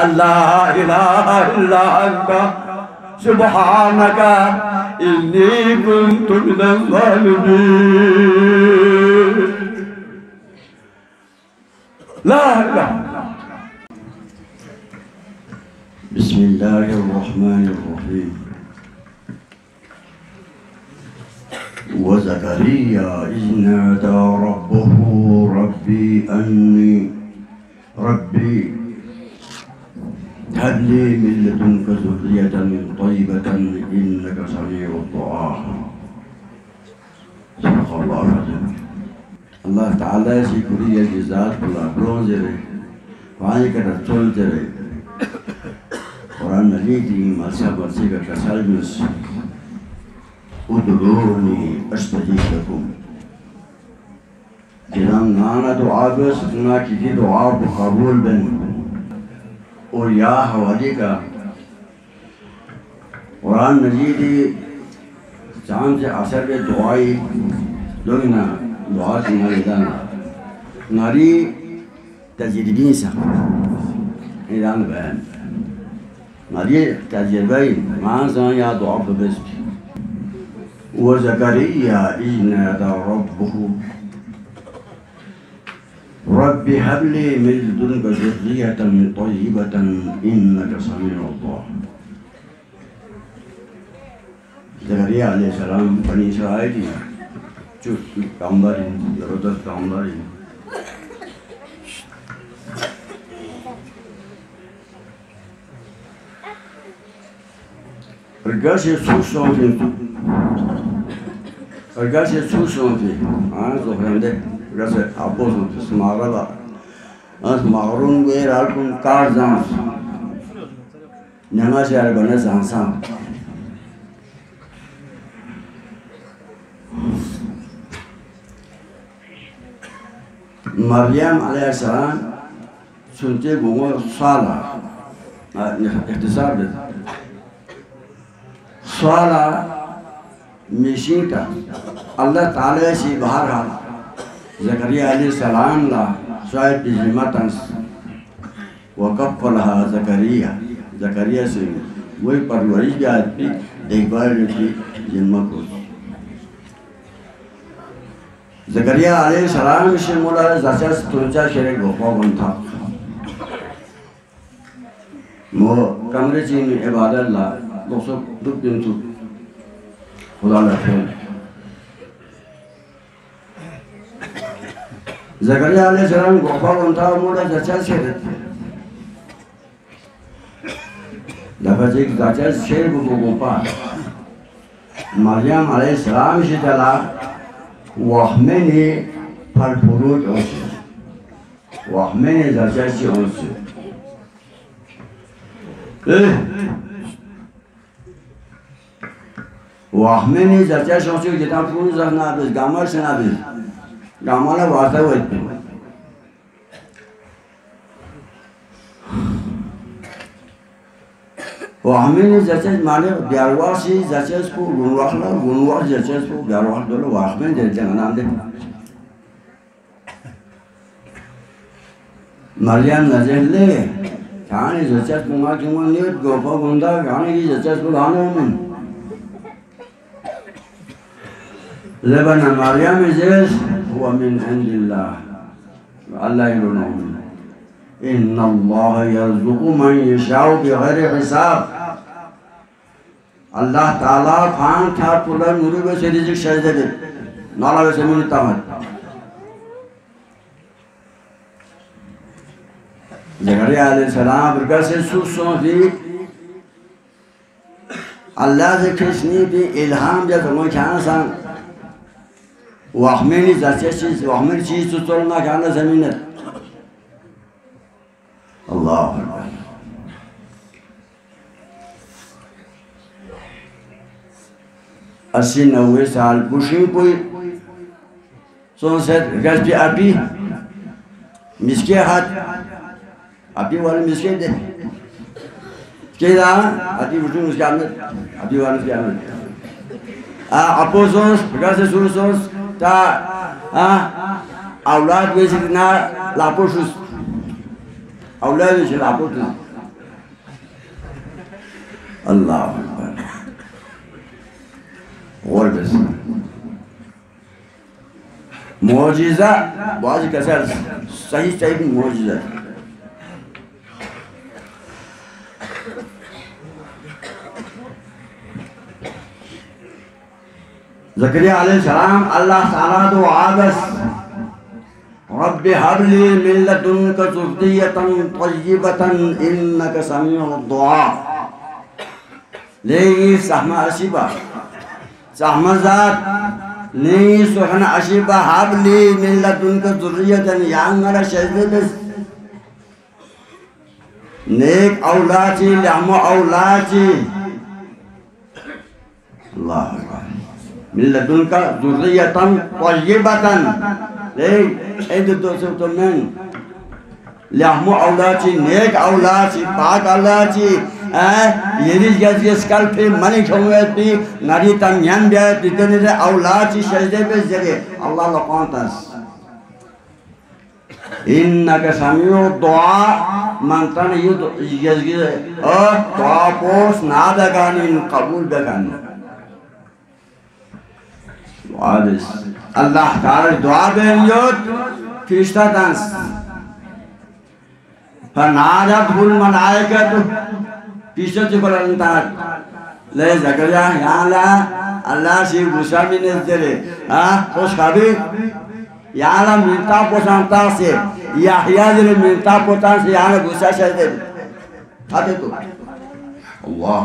अल्लाह इलाहा इल्ला अंता सुब्हानका इन्नी कुन्तु मिनज़ ज़ालिमीन। ला इलाहा बिस्मिल्लाहिर्रहमानिर्रहीम। वज़करिया इज़ नादा रब्बहू रब्बी हब्ली मिन लदुनका ज़ुर्रियतन तय्यबतन इन्नका समीउद दुआ। सदक़ल्लाहुल अज़ीम। अल्लाह ताला शुक्रिया की ज़ात बुला ब्रोंजरे वाई का रसूल जरे कुरान मजीद की मसा बरसी का कसालुस उदुरूनी अस्तजीब लकुम। जिन्हां नाना दुआ बस ना की दुआ को कबूल बन और या हवाले का कुरान मजीद चांद से असर के दुआई लोग ना दुआ की नारिदान नारी तजर्बी सा इरान बयान नारी तजर्बी मां या दुआ बस वज़करिया इज़ नादा रब्बहू रब्बी हब्ली मिन लदुनका ज़ुर्रियतन तय्यबतन इन्नका समीउद दुआ। ज़करिया अलैहिस्सलाम बनी इस्राइल जो पैगंबर ज़बरदस्त पैगंबर Ergashi susonti, so grande, ergashi aposonti, smarala, smarun guer alcun carzans, namashi arbana zansan. Maryam aleyhisselam sunte gungo sala, ikhtisar de. Sala मिशीता अल्लाह ताला से बाहर आ ज़करिया अलैहिस्सलाम ला शायद जिम्मतंस वक़फ़लहा ज़करिया से वही परवरिश की आदमी देखभाल की जिम्मत को ज़करिया अलैहिस्सलाम से मुला ज़ाचस तुंचा शरीक गोपा बनता मो कमरे चीन इबादत ला दोस्तों दुख दिन तू खुदा लफेल ज़करिया अलैहिस्सलाम गोपा बनता मुला ज़ाचस शरीक लफज़ ज़ाचस शरीक गोपा मरियम अलैहिस्सलाम से चला वहमेने फलफुरूज ओसे वहमेने ज़ाचस ओसे वहमेने ज़ाचस ओसे जितना फुरूज ना बिस गामर से ना बिस गामला वास्ता हुए वहमेने ज़ाचस माने ब्यारवासी ज़ाचस को गुनवाख ज़ाचस को ब्यारवाख दोनों वहमेने ज़ाचस नाम दे मरियम नज़ले कहानी ज़ाचस कुमार क्यों नहीं गोपा गुंडा कहानी की ज़ाचस को लाने में लेबना मरियम इज़ेस हुआ मिन इंदिल्लाह अल्लाह इन्होंने इन्नल्लाह यर्ज़ुक़ु मन यशाउ बिग़ैरि हिसाब अल्लाह ताला खान था पुला नूरी वैसे रिज़्क़ शायद दे नाला वैसे मुझे तामत ज़करिया अलैहिस्सलाम बरकत से सुसों थी अल्लाह से किसने भी इल्हाम जब हम खाना सान वहमेनी वहमेनी चीज़ तो चलना खाना ज़मीन अल्लाह अस्सी 90 साल बुशी कोई सोचते गैस पे अभी मिसके हाथ अभी वाले मिसके दे क्या अभी बुशी मिसके आने अभी वाले मिसके आने अपोज़ोस गैस से सुरसोस ता औलाद वैसे ना लापोशुस औलाद वैसे लापोशुस अल्लाह अकबर। और बस मौजिज़ा बाज़ कसर सही सही मौजिज़ा। ज़करिया अलैहिस्सलाम अल्लाह ताला दुआ बस रब्बि हबली मिन लदुनका ज़ुर्रियतन तय्यिबतन इन्नका समीउद दुआ। लेई सहमा अशिबा सहमा ज़ात लेई सुहना अशिबा हबली मिन लदुनका ज़ुर्रियतन यांगरा शज़बस नेक औलादी लहमो औलादी अल्लाह मिन लदुनका ज़ुर्रियतन तय्यिबतन लहमो औलादी नेक औलादी पाक औलादी यदि जैसे कल फिर मनी खोएती नारी तन्यान बिया इतने से औलादी शज़दे पे जगह अल्लाह लक़ांतस इन्नका समीउद दुआ मंत्रन ये जैसे दुआ पोस नादा गानी कबूल बेगानी वादिस अल्लाह ताला दुआ बेंजोत फिरिश्ता दांस फनादतहुल मलाइकतु फिरिश्ता से बरंतार ले ज़करिया या अल्लाह अल्लाह से गुस्सा में नहीं चले खुश खाबी या अल्लाह मिलता पोसांता से याहिया जिले मिलता पोता से या अल्लाह गुस्सा से दे आते तो अल्लाह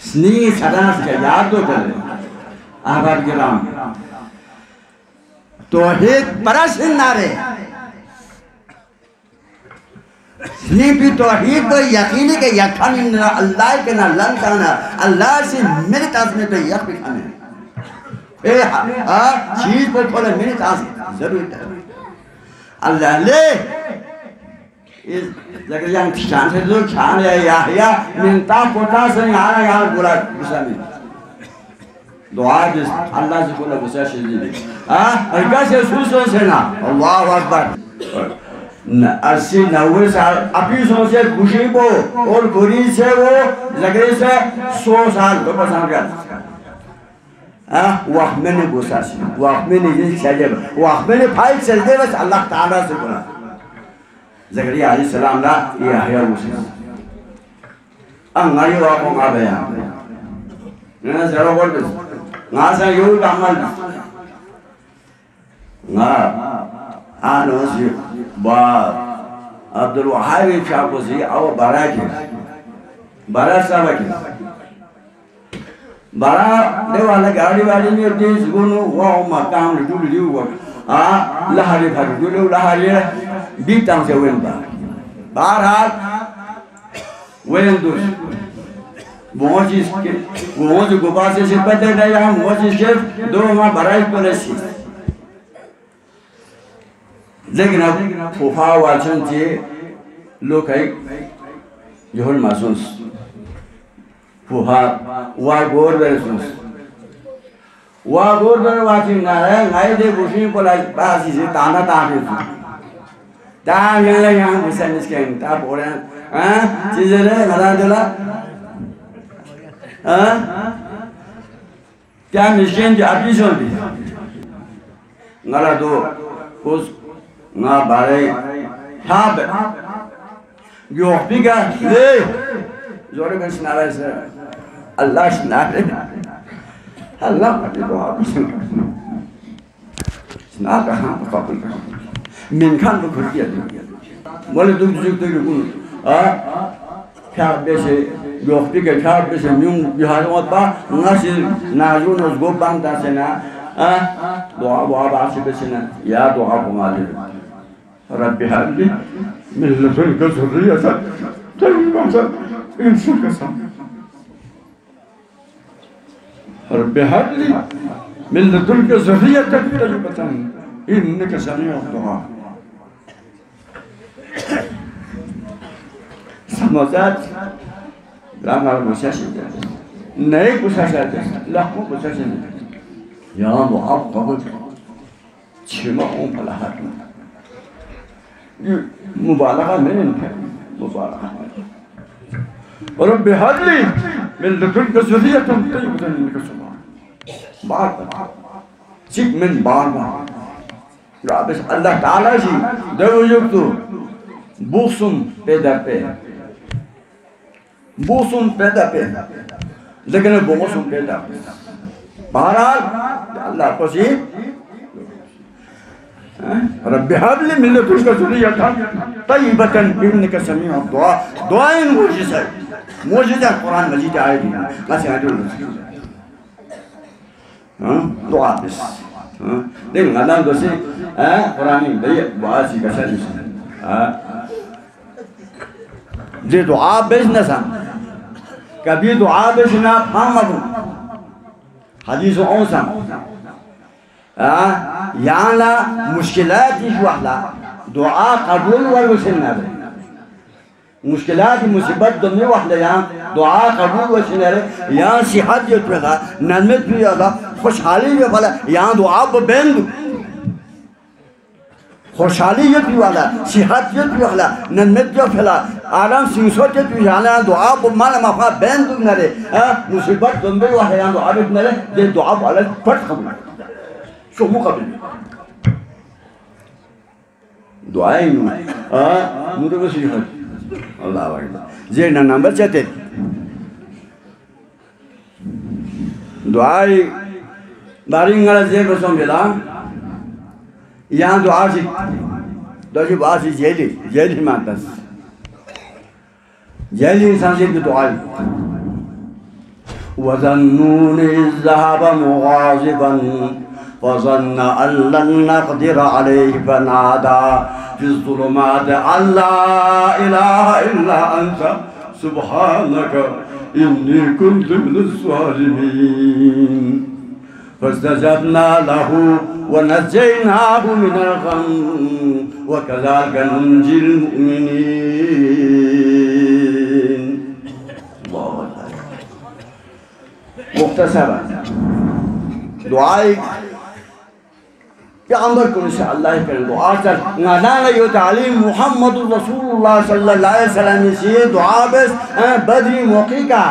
स्नी सदा से याद तो करे आबाद गिराम तौहीद परस नारे स्नीपी तौहीद तो यकीनी के यकान ना अल्लाह के ना लंकाना अल्लाह से मेरे ताज में तो यक बिखाने चीज को थोड़ा मेरे ताज जरूर अल्लाह ले इस ज़करिया शान से जो शान है याहिया मिनता पोता से यहाँ बुला गुस्सा में दुआ जिस अल्लाह से बोला गुस्सा शदीद हल्का से सुसो से ना अल्लाह अकबर 80-90 साल अपनी सोच से खुशी को और बुरी से वो लगे से 100 साल तो पसंद कर वक्त में ने गुस्सा से वक्त में ने ये चाहिए वक्त में ने फाइल चल दे बस अल्लाह ताला से बोला ज़करिया अलैहिस्सलाम ला ये है मुझे अंगाई वाकों का बयान ना जरा बोल बस ना सा यूँ कामल ना आनोज़ बा अब्दुल वहाब शापोज़ी आओ बाराके बारा साबा के बारा देवाला गाड़ी वाली में देश गुनु वाओ मकाम डूल लियो वो लहारे भाग डूलो लहारे बीतां से वेंबा बारहाल वेंदुस मोजिस के मोज गुबासे से पते नहीं हम मोजिस के दो माँ बराई पलेसी लेकिन अब फुफा वाचन जे लोग है जोहर मासूस फुफा वागोर बेरसूस वागोर बेर वाचिंग ना है नाई दे बुशी पला बासी से ताना ताके ताने ले यहाँ बुशन इसके इंता बोले चीज़ें ले नला दिला क्या मिशन जो अभी सुन भी नला दो कुछ ना बारे हाँ बे जो फिगा ले जोरे में स्नारे से अल्लाह स्नारे अल्लाह मत दो आप स्नार कहाँ पकापन कर मिनखान को खुद किया बोले तुम जुग तो क्यों क्या बेचे जो फिगा क्या बेचे म्यूं बिहार में बा नासिर नाजून उस गोबांग तासे ना दुआ बात से बेचे ना या दुआ कुमारी रब्बि हबली मिन लदुनका ज़ुर्रियतन तय्यिबतन इन्नका रब्बि हबली मिन लदुनका ज़ुर्रियतन तय्यिबतन इन्नका समीउद दुआ। समाजात लामा मुशाशिद नहीं मुशाशिद लाखों मुशाशिद या मुआब कबूल छिमा उन पलाहत मुबालगा में मुबालगा रब्बि हबली मिन लदुनका ज़ुर्रियतन तय्यबतन इन्नका समीउद बार cik min barma Rabbi Allah Ta'ala sih dewujud tu busum pedape लेकिन busum pedape बहरहाल अल्लाह को सी रब्बि हबली मिन लदुनका ज़ुर्रियतन तय्यबतन इन्नका समीउद दुआ इन मुजिज़ा कुरान मजीद आयत कैसे आयत doa bes, dengan kadang dosi, Quran ini dia bahas ikasar ini, jadi doa bes nasa, kabir doa bes na paham hadis orang, yang la muskilat iswahla, doa kabul walau senare. मुश्किलात मुसीबत दुनिया वाले यहाँ दुआ कबूल वसीले यहाँ सिहत जो पैदा नन्मत भी आता खुशहाली भी वाला यहाँ दुआ बंद खुशहाली जो भी वाला सिहत जो भी वाला नन्मत जो फैला आराम सिंसों जो भी वाला दुआ माल माफा बंद नरे मुसीबत दुनिया वाले यहाँ दुआ भी नरे ये दुआ वाला फट कबूल शुरू कबूल दुआएं मुझे बस सिहत Allah Akbar. Jadi number cete. Doa baring ngalah je bersama bilang. Yang doa sih, doa sih bahas jeli mantas. Jeli insan sih doa. وظنون إذ ذهب مغاضبا فظن أن لن نقدر عليه فنادى في الظلمات أن لا إله إلا أنت سبحانك إني كنت من الظالمين فاستجبنا له ونجيناه من الغم وكذلك ننجي المؤمنين. الله مختصرا دعاء पैगंबर को इंशाअल्लाह करें दुआ कर नाना यो तालीम मुहम्मद रसूलुल्लाह सल्लल्लाहु अलैहि वसल्लम से दुआ बस बदरी मौके का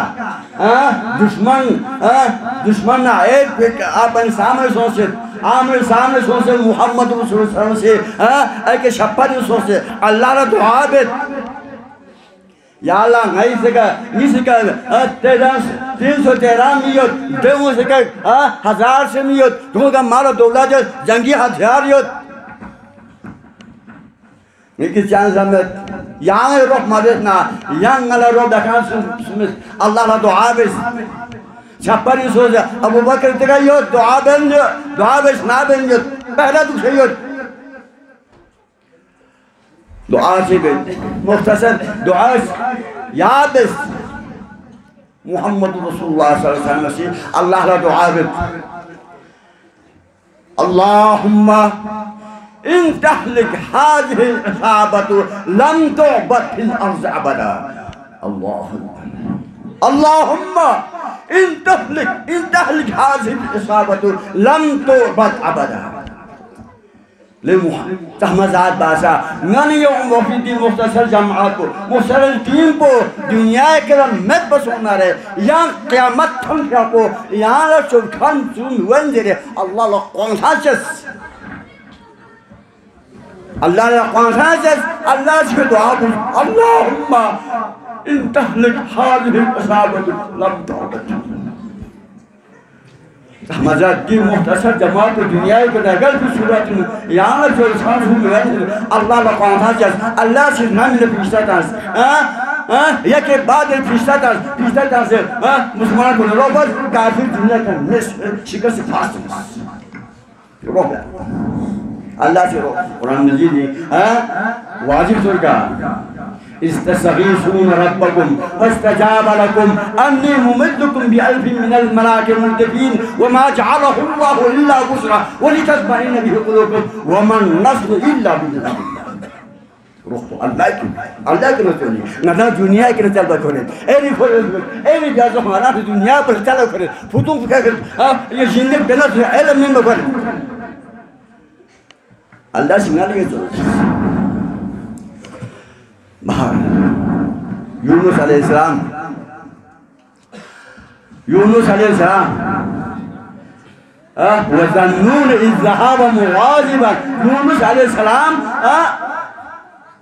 दुश्मन आए अपन सामने सोचे मुहम्मद रसूलुल्लाह से एक शपथ सोचे अल्लाह रा दुआ बस या अल्लाह नहीं सका 313 मियत देवों से का 1000 से मियत तुमका मारो दौलत जंगी हथियार योत लेकिन चांस हमें यहाँ रोक मारे ना यहाँ गला रोक देखा सुमित अल्लाह ला दुआ बेस छप्परी सोच अबू बकर तेरा योत दुआ बेस ना बन योत पहला दुख योत दुआ से मुख्तसर दुआ याद मुहम्मद रसूलुल्लाह सल्लल्लाहु अलैहि वसल्लम से अल्लाह ला दुआ बे अल्लाहुम्मा इन तहलिक हाज़िहि इसाबतु लम तु'बद फिल अर्ज़ अबदा अल्लाहुम्मा इन तहलिक हाज़िहि इसाबतु लम तु'बद अबदा तहमज़ात बासा मैंने ये मुफ़ीदी मुख्तसर जमात को मुख्तसर टीम को दुनिया के मत बसोना रहे यहाँ क़यामत थम क्या को यहाँ ला सुल्तान चुन वंजरे अल्लाह ला कॉन्साचस अल्लाह ला कॉन्साचस अल्लाह से दुआ को अल्लाहुम्मा इन तहलिक हाज़िहि इसाबतु लम तु'बद मज़ाक की मुख्तसर जमात दुनिया के नगर की सूरत में यहाँ जो इंसान हुए अल्लाह ला कॉन्साचस अल्लाह से नाम ले पिछतास या के बाद पिछतास से मुसलमान को रोबत काफिर दुनिया का शिकस्त फास्ट रोब अल्लाह से रोब कुरान मजीद वाजिब सुरका इस्तगीसून रब्बकुम फस्तजाब लकुम अन्नी मुमिद्दुकुम बिअल्फिन मिनल मलाइकति मुर्दिफीन वमा जअलहु अल्लाहु इल्ला बुशरा वलितत्मइन्ना बिही क़ुलूबुकुम वमन नस्रु इल्ला बिइज़्निल्लाह रूह अल्लाह के रसूल ना दुनिया के चल बखोरे एनी जाजो हमारा दुनिया पर चल करे फुतुम का ये जिंदगी बेला इल्म में बखोरे अल्लाह सिग्नल के यूनुस अलैहिस्सलाम यूनुस अलैहिस्सलाम वज़न्नून इज़ ज़हाबा मुग़ाज़िबन यूनुस अलैहिस्सलाम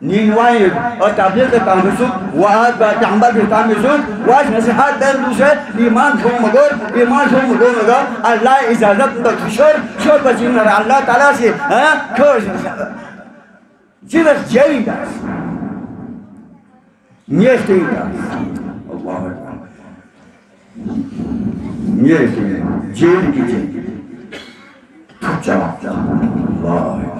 नीनवाई और तबलीग के तामसुक वाद पैगंबर के तामसुक वाज नसीहत दे दूसरे ईमान को मगर अल्लाह इजाजत तक शोर बचिन अल्लाह ताला से खोज जीवस जेविंदा नियस्तिंदा अल्लाह नियस्तिंदा जेल की जेल अल्लाह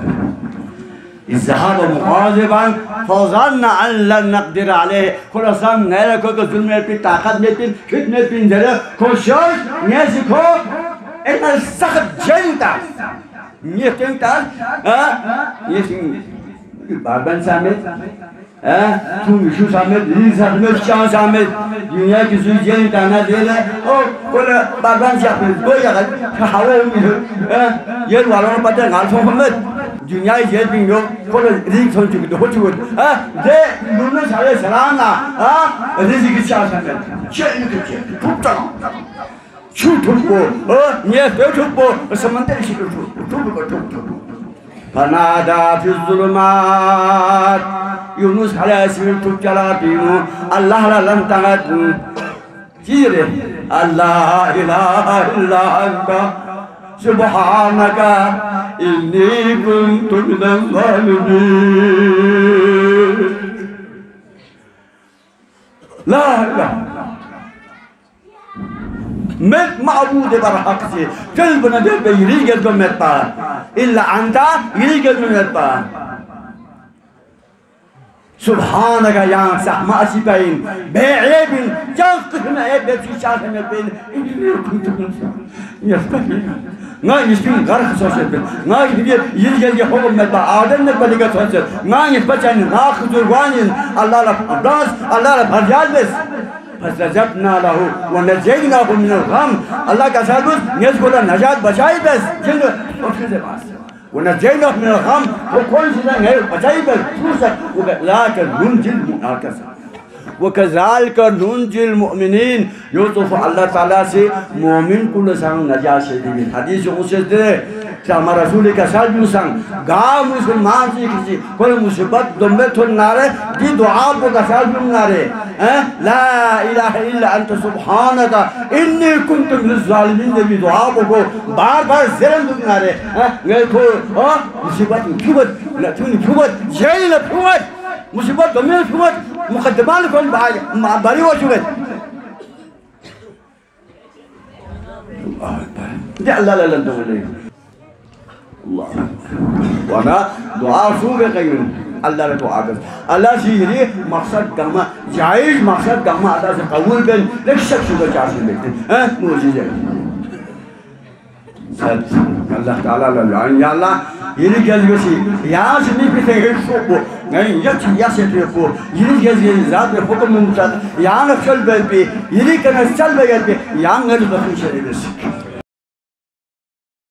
इज़हाब मुग़ाज़िबन फ़ज़न्ना अन लन नक़दिर अलैह खुलासा नैरा को जुल्म पे ताकत में पिन कितने पिन जरा खुशोश ने सिखो एक सख्त जंता ये जंता ये बाबन सामने तुम विशु सामने दिल सामने चांद सामने दुनिया की सुई जंता ना दे ले ओ कोला बाबन सामने कोई अगर हवा में ये वालों ने पता गाल सोमत दुनिया ये भी लो कोला रिक सोच चुके हो चुके दे यूनुस अलैहिस्सलाम ना रिज़िक की चाह सामने चैन के चैन टूटा छूटुको ये बेटुको समंदर से टूटुको फनादा फी ज़ुलुमात यूनुस अलैहिस्सलाम तो चला पीनो अल्लाह ला लन तगत चीरे अल्लाह इलाहा इल्ला अंता सुब्हानका इन्नी कुन्तु मिनज़ ज़ालिमीन ला इलाहा मैं माबूद बरहक से कल बना दे पे यरीगल को मेता इल्ला अंता यरीगल में मेता सुभानका या सहमा सिपाइन बेएबिन जल्द में एक बेची चार में बेन इन्हीं कुंतु यस्तही ना इसमें घर सोचते ना ये यरीगल के हुक्म में आदम ने बलिगा सोचते ना ये बच्चे ना खुजुरवानी अल्लाह ला अब्दास अल्लाह ला भरजाल बस फसजबना लहु वनजयनाहु मिनल गम अल्लाह का साबुत नेज़ नजात बचाई बस जिन उसके पास वनजयनाहु मिनल गम वो कौन सी नहीं बचाई बस दूसरा वो लाकर नुनजिल मुनाकस वो कज़ालिका नुनजिल मुमिनीन यो तो अल्लाह ताला से मोमिन को संग नजात से दी हदीस उसे दे हमारा रसूल का साथ संग गाँव मुसलमान से किसी कोई मुसीबत दम्बे थोड़ नारे दी दुआ को का साथ नारे ला इलाहा इल्ला अंत सुब्हानका इन्नी कुन्तु मिनज़ ज़ालिमीन भी दुआ को बार-बार ज़रम नारे ये को मुसीबत क्यूबत क्यूबत जेल क्यूबत मुसीबत दम्बे क्यूबत मुकद्दमाल कौन बारी हो चुके ये अल्लाह ला लन तो वाना दुआ सूबे कयूं अल्लाह ने दुआ कर अल्लाह से ये मकसद गमा जायज मकसद गमा अदा से कबूल कर एक शख्स को चार से लेते हैं मौजूद है सच अल्लाह ताला ला या अल्लाह ये गलगसी यहाँ से नहीं पीते हैं शोको नहीं ये से पे को ये गलगसी रात में हुक्म मुताबिक यहाँ न चल पे ये करना चल पे यहाँ न बखुश है